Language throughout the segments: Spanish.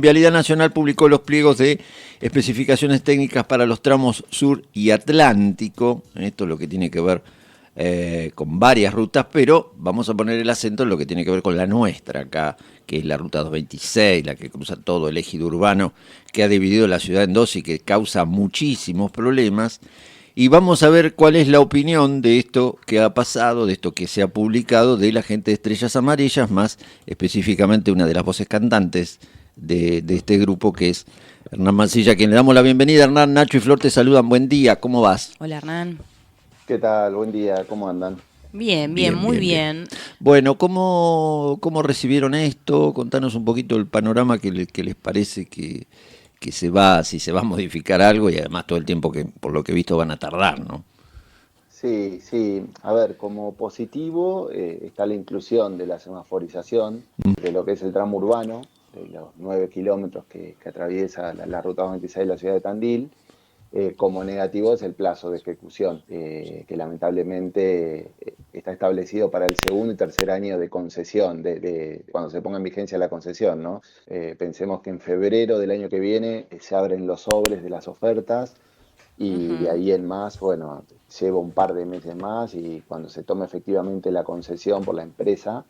Vialidad Nacional publicó los pliegos de especificaciones técnicas para los tramos sur y Atlántico. Esto es lo que tiene que ver con varias rutas, pero vamos a poner el acento en lo que tiene que ver con la nuestra acá, que es la ruta 226, la que cruza todo el ejido urbano, que ha dividido la ciudad en dos y que causa muchísimos problemas. Y vamos a ver cuál es la opinión de esto que ha pasado, de esto que se ha publicado, de la gente de Estrellas Amarillas, más específicamente una de las voces cantantes de este grupo, que es Hernán Mancilla, a quien le damos la bienvenida. Hernán, Nacho y Flor te saludan. Buen día, ¿cómo vas? Hola, Hernán. ¿Qué tal? Buen día, ¿cómo andan? Bien, muy bien. Bueno, ¿cómo recibieron esto? Contanos un poquito el panorama que les parece que se va, si se va a modificar algo, y además todo el tiempo que por lo que he visto van a tardar, ¿no? Sí. A ver, como positivo está la inclusión de la semaforización de lo que es el tramo urbano, de los 9 kilómetros que atraviesa la ruta 26 de la ciudad de Tandil. Como negativo es el plazo de ejecución, que lamentablemente está establecido para el segundo y tercer año de concesión, de cuando se ponga en vigencia la concesión, ¿no? Pensemos que en febrero del año que viene se abren los sobres de las ofertas y de ahí en más, bueno, lleva un par de meses más, y cuando se tome efectivamente la concesión por la empresa,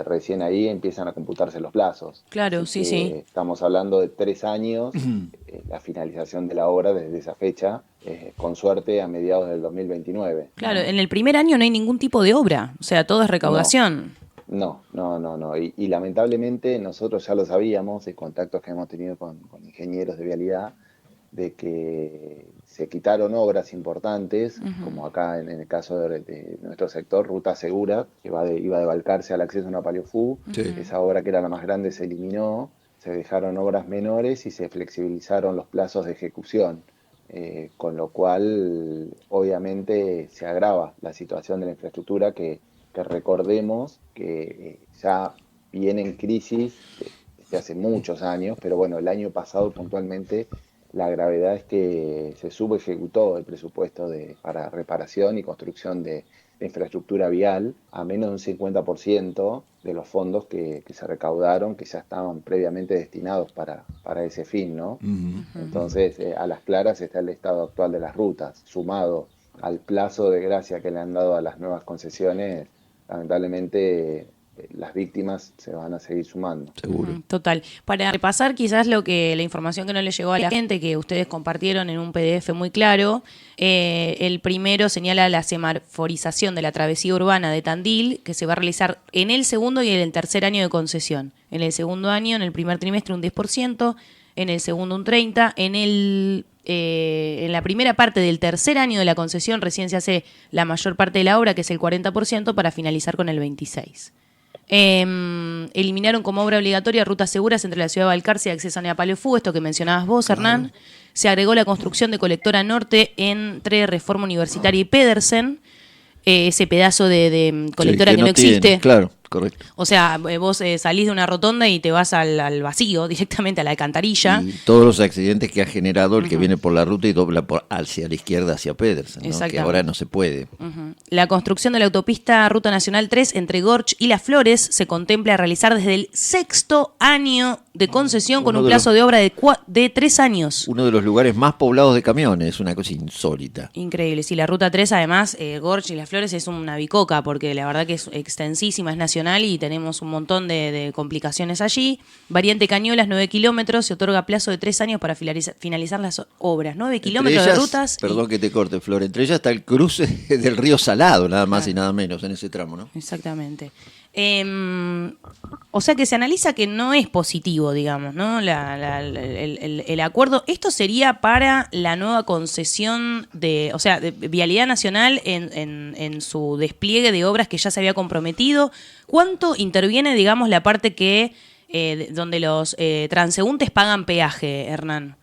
recién ahí empiezan a computarse los plazos. Claro, Así sí. estamos hablando de 3 años, la finalización de la obra desde esa fecha, con suerte a mediados del 2029. Claro, en el primer año no hay ningún tipo de obra, o sea, todo es recaudación. No. Y lamentablemente nosotros ya lo sabíamos, de contactos que hemos tenido con ingenieros de vialidad, de que se quitaron obras importantes, como acá en el caso de nuestro sector, Ruta Segura, que iba de Balcarce al acceso a Napaliofú. Esa obra, que era la más grande, se eliminó, se dejaron obras menores y se flexibilizaron los plazos de ejecución, con lo cual obviamente se agrava la situación de la infraestructura, que recordemos que ya viene en crisis desde hace muchos años, pero bueno, el año pasado puntualmente la gravedad es que se subejecutó el presupuesto para reparación y construcción de infraestructura vial a menos de un 50% de los fondos que se recaudaron, que ya estaban previamente destinados para ese fin, ¿no? Entonces, a las claras está el estado actual de las rutas, sumado al plazo de gracia que le han dado a las nuevas concesiones. Lamentablemente las víctimas se van a seguir sumando. Seguro. Total. Para repasar quizás la información que no le llegó a la gente, que ustedes compartieron en un PDF muy claro, el primero señala la semaforización de la travesía urbana de Tandil, que se va a realizar en el segundo y en el tercer año de concesión. En el segundo año, en el primer trimestre, un 10%, en el segundo un 30%, en la primera parte del tercer año de la concesión recién se hace la mayor parte de la obra, que es el 40%, para finalizar con el 26%. Eliminaron como obra obligatoria rutas seguras entre la ciudad de Balcarce y acceso a Napaliofú, esto que mencionabas vos, Hernán. Se agregó la construcción de colectora norte entre Reforma Universitaria y Pedersen, ese pedazo de colectora que no existe. Tiene, claro, correcto. O sea, vos salís de una rotonda y te vas al vacío, directamente a la alcantarilla. Y todos los accidentes que ha generado el que viene por la ruta y dobla hacia la izquierda, hacia Pedersen, ¿no? Que ahora no se puede. La construcción de la autopista Ruta Nacional 3 entre Gorch y Las Flores se contempla realizar desde el sexto año de concesión, con un plazo de obra de 3 años. Uno de los lugares más poblados de camiones, una cosa insólita. Increíble. Sí, la Ruta 3, además, Gorch y Las Flores es una bicoca, porque la verdad que es extensísima, es nacional y tenemos un montón de complicaciones allí. Variante Cañuelas, 9 kilómetros, se otorga plazo de 3 años para finalizar las obras. 9 kilómetros de rutas. Perdón que te corte, Flor, entre ellas está el cruce del río Salado, nada más y nada menos, en ese tramo, ¿no? Exactamente. O sea que se analiza que no es positivo, digamos, ¿no? El acuerdo. Esto sería para la nueva concesión de Vialidad Nacional en su despliegue de obras que ya se había comprometido. ¿Cuánto interviene, digamos, la parte que donde los transeúntes pagan peaje, Hernán?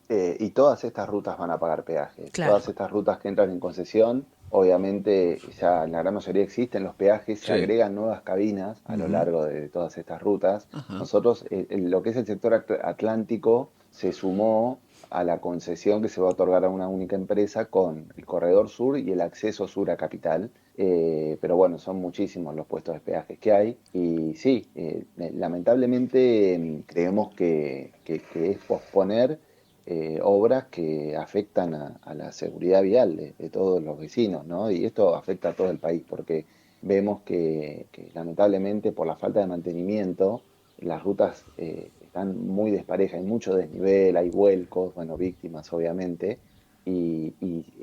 Y todas estas rutas van a pagar peaje. Claro. Todas estas rutas que entran en concesión, obviamente ya en la gran mayoría existen los peajes, se Sí. agregan nuevas cabinas a lo Ujú. largo de todas estas rutas. Ajá. Nosotros, lo que es el sector atlántico, se sumó a la concesión que se va a otorgar a una única empresa con el corredor sur y el acceso sur a Capital. Pero bueno, son muchísimos los puestos de peajes que hay y sí, lamentablemente creemos que es posponer obras que afectan a la seguridad vial de todos los vecinos, ¿no? Y esto afecta a todo el país porque vemos que lamentablemente por la falta de mantenimiento las rutas están muy desparejas, hay mucho desnivel, hay vuelcos, bueno, víctimas obviamente, y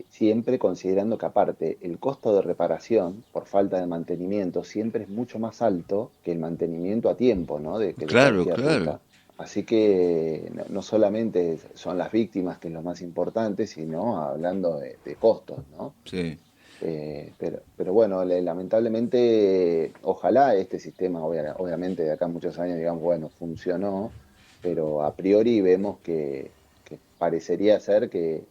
siempre considerando que aparte el costo de reparación por falta de mantenimiento siempre es mucho más alto que el mantenimiento a tiempo, ¿no? Que de Claro, cualquier claro. ruta. Así que no solamente son las víctimas, que es lo más importante, sino hablando de costos, ¿no? Sí. Pero bueno, lamentablemente, ojalá este sistema, obviamente de acá a muchos años, digamos, bueno, funcionó, pero a priori vemos que parecería ser que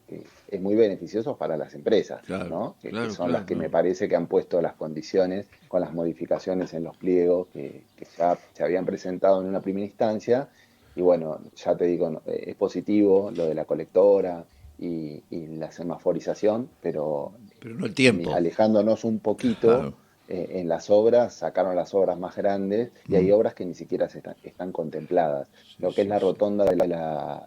es muy beneficioso para las empresas, Claro, ¿no? Que claro, son las claro, que me claro. parece que han puesto las condiciones con las modificaciones en los pliegos que ya se habían presentado en una primera instancia. Y bueno, ya te digo, es positivo lo de la colectora y la semaforización, pero Pero no el tiempo. alejándonos un poquito, Claro. en las obras, sacaron las obras más grandes y hay Mm. obras que ni siquiera están contempladas. Sí, Lo que es sí, la sí. rotonda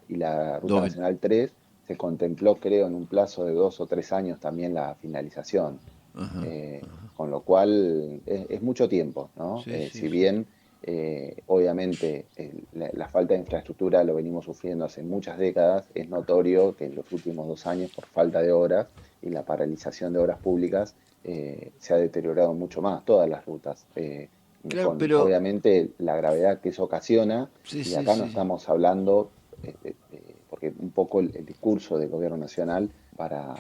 y la Ruta No, Nacional 3 se contempló, creo, en un plazo de 2 o 3 años también la finalización. ajá. Con lo cual es mucho tiempo, ¿no? Sí, sí, Si sí. bien obviamente la falta de infraestructura lo venimos sufriendo hace muchas décadas, es notorio que en los últimos 2 años, por falta de obras y la paralización de obras públicas, se ha deteriorado mucho más todas las rutas, Claro, con pero obviamente la gravedad que eso ocasiona, sí, y sí, acá no sí. estamos hablando, porque un poco el discurso del gobierno nacional para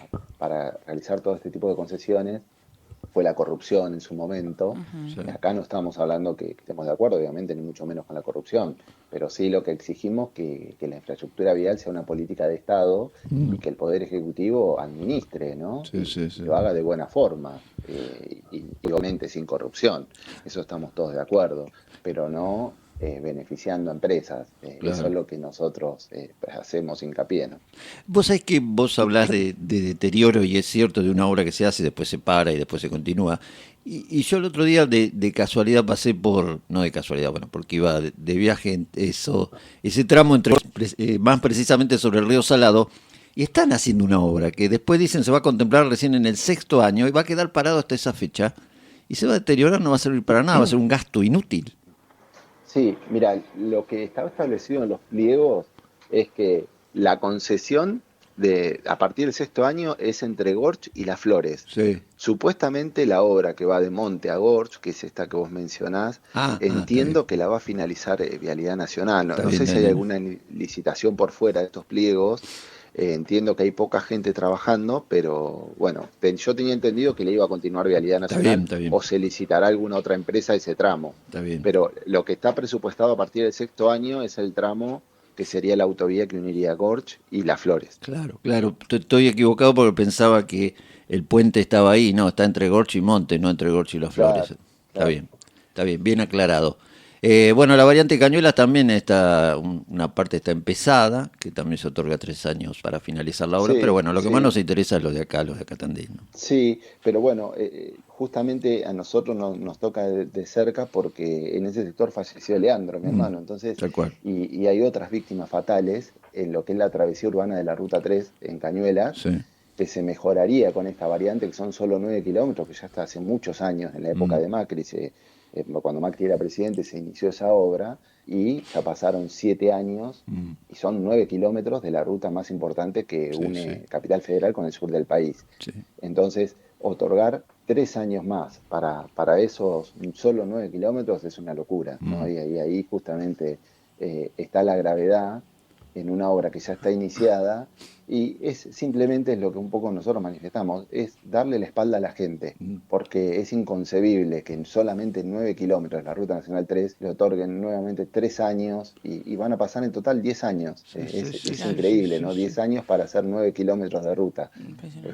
realizar todo este tipo de concesiones fue la corrupción en su momento. Sí. Acá no estamos hablando que estemos de acuerdo, obviamente, ni mucho menos con la corrupción, pero sí lo que exigimos que la infraestructura vial sea una política de Estado Mm. y que el Poder Ejecutivo administre, ¿no? Sí, sí, Y sí. lo haga de buena forma, y obviamente sin corrupción. Eso estamos todos de acuerdo, pero no beneficiando a empresas. Eso Claro. es lo que nosotros hacemos hincapié, ¿no? Vos sabés que vos hablás de deterioro y es cierto de una obra que se hace, después se para y después se continúa. Y yo el otro día de casualidad pasé por, no de casualidad, bueno, porque iba de viaje en ese tramo entre, más precisamente sobre el río Salado, y están haciendo una obra que después dicen se va a contemplar recién en el sexto año y va a quedar parado hasta esa fecha y se va a deteriorar, no va a servir para nada, va a ser un gasto inútil. Sí, mira, lo que estaba establecido en los pliegos es que la concesión a partir del sexto año es entre Gorch y Las Flores. Sí. Supuestamente la obra que va de Monte a Gorch, que es esta que vos mencionás, Está bien. entiendo que la va a finalizar Vialidad Nacional. No, Está no bien, sé si hay nene. alguna licitación por fuera de estos pliegos. Entiendo que hay poca gente trabajando, pero bueno, yo tenía entendido que le iba a continuar Vialidad Está bien, Nacional está bien. o se licitará alguna otra empresa ese tramo. Está bien. Pero lo que está presupuestado a partir del sexto año es el tramo que sería la autovía que uniría Gorch y Las Flores. Claro, claro. Estoy equivocado porque pensaba que el puente estaba ahí. No, está entre Gorch y Monte, no entre Gorch y Las Claro, Flores. claro. Está bien, bien aclarado. Bueno, la variante Cañuelas también está, una parte está empezada, que también se otorga 3 años para finalizar la obra, pero Sí, bueno, lo que más sí, nos interesa es los de acá Tandil, ¿no? sí, pero bueno, justamente a nosotros nos toca de cerca porque en ese sector falleció Leandro, mi Mm, hermano, entonces, tal cual. y hay otras víctimas fatales en lo que es la travesía urbana de la Ruta 3 en Cañuelas, Sí. que se mejoraría con esta variante, que son solo 9 kilómetros, que ya está hace muchos años, en la época Mm, de Macri, cuando Macri era presidente, se inició esa obra y ya pasaron 7 años mm, y son 9 kilómetros de la ruta más importante que sí, sí, une Capital Federal con el sur del país. sí. Entonces, otorgar 3 años más para esos solo 9 kilómetros es una locura, ¿no? Mm, Y ahí justamente está la gravedad en una obra que ya está iniciada, y simplemente es lo que un poco nosotros manifestamos, es darle la espalda a la gente, porque es inconcebible que en solamente 9 kilómetros de la Ruta Nacional 3 le otorguen nuevamente 3 años, y van a pasar en total 10 años. Es increíble, ¿no? 10 años para hacer 9 kilómetros de ruta.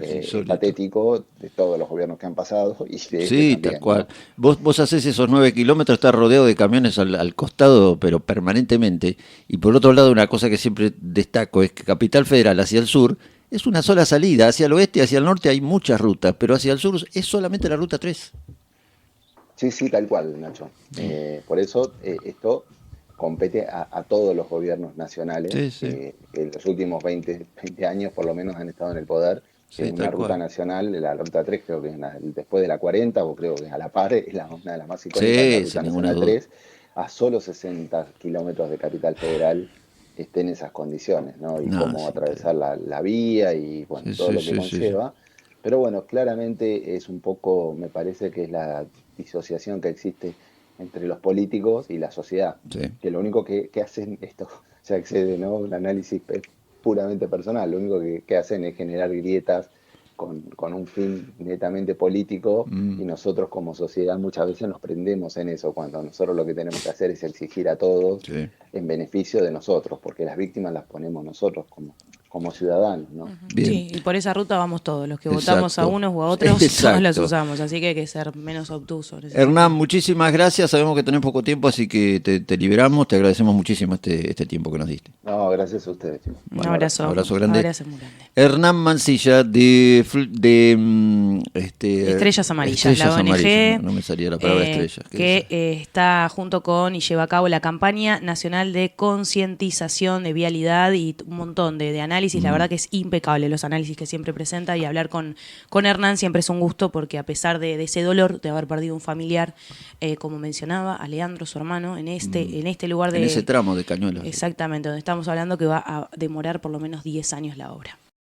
Es patético de todos los gobiernos que han pasado y de Sí, también, tal cual. ¿no? Vos haces esos 9 kilómetros, estás rodeado de camiones al costado, pero permanentemente. Y por otro lado, una cosa que siempre destaco es que Capital Federal hacia el sur es una sola salida. Hacia el oeste, hacia el norte hay muchas rutas, pero hacia el sur es solamente la ruta 3. Sí, tal cual, Nacho. Por eso esto compete a todos los gobiernos nacionales que en los últimos 20 años por lo menos han estado en el poder. Sí, Una tal ruta cual. nacional, la ruta 3 creo que es después de la 40, o creo que es a la par, es una de las más icónicas, la Sí, ruta sin ninguna nacional duda. 3, a solo 60 kilómetros de Capital Federal esté en esas condiciones, ¿no? Y No, cómo es atravesar la vía y bueno, Sí, todo sí, lo que sí, sí, sí. conlleva. Pero bueno, claramente es un poco, me parece que es la disociación que existe entre los políticos y la sociedad, Sí. que lo único que hacen, esto se excede, ¿no? Un análisis puramente personal, lo único que hacen es generar grietas con un fin netamente político, y nosotros como sociedad muchas veces nos prendemos en eso, cuando nosotros lo que tenemos que hacer es exigir a todos Sí. en beneficio de nosotros, porque las víctimas las ponemos nosotros como ciudadanos, ¿no? Bien. Sí, y por esa ruta vamos todos, los que votamos a Exacto. unos u a otros, todos los Exacto. usamos, así que hay que ser menos obtusos en ese Hernán, sentido. muchísimas gracias. Sabemos que tenés poco tiempo, así que te liberamos. Te agradecemos muchísimo este tiempo que nos diste. No, gracias a ustedes, chicos. Un Un abrazo. abrazo, Abrazo grande. abrazo muy grande. Hernán Mancilla de Estrellas Amarillas, Estrellas la ONG Amarillas. No me salía la palabra estrellas. que está junto con y lleva a cabo la campaña nacional de concientización de vialidad y un montón de análisis. La verdad que es impecable los análisis que siempre presenta, y hablar con Hernán siempre es un gusto, porque a pesar de ese dolor de haber perdido un familiar, como mencionaba, a Leandro, su hermano, en este lugar En ese tramo de Cañuelas. Exactamente, donde estamos hablando, que va a demorar por lo menos 10 años la obra.